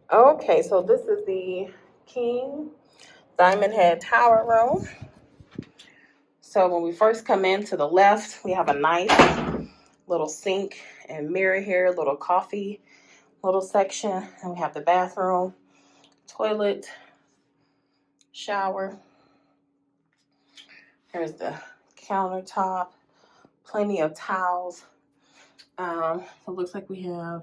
Okay, so this is the King Diamond Head Tower room. So when we first come in to the left, we have a nice little sink and mirror here, little coffee, little section. And we have the bathroom, toilet, shower. Here's the countertop, plenty of towels. It looks like we have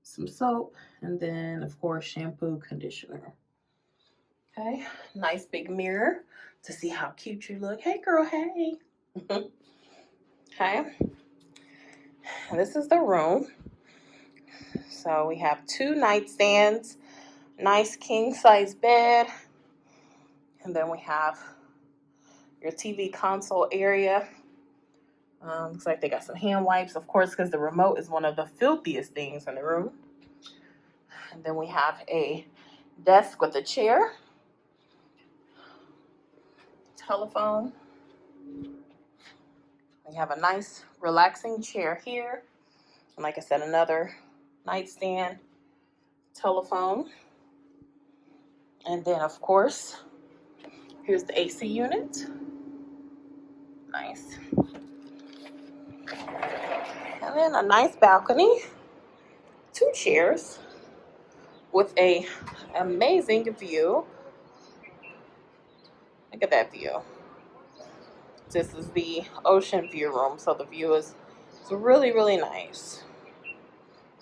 some soap and then, of course, shampoo, conditioner. Okay, nice big mirror to see how cute you look. Hey, girl, hey. Okay, and this is the room. So we have 2 nightstands, nice king-size bed, and then we have your TV console area. Looks like they got some hand wipes, of course, because the remote is one of the filthiest things in the room. And then we have a desk with a chair, telephone. We have a nice relaxing chair here. And like I said, another nightstand, telephone. And then, of course, here's the AC unit. Nice. And then a nice balcony, 2 chairs with a amazing view. Look at that view. This is the ocean view room, so the view is really, really nice.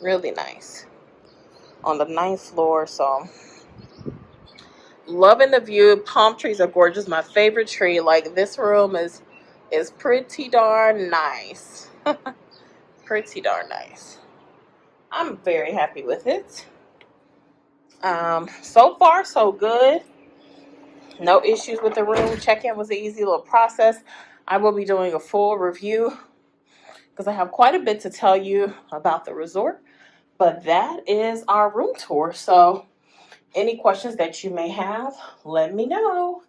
Really nice. On the 9th floor, so loving the view. Palm trees are gorgeous. My favorite tree. Like, this room is pretty darn nice. Pretty darn nice. I'm very happy with it. So far, so good. No issues with the room. Check-in was an easy little process. I will be doing a full review because I have quite a bit to tell you about the resort. But that is our room tour. So any questions that you may have, let me know.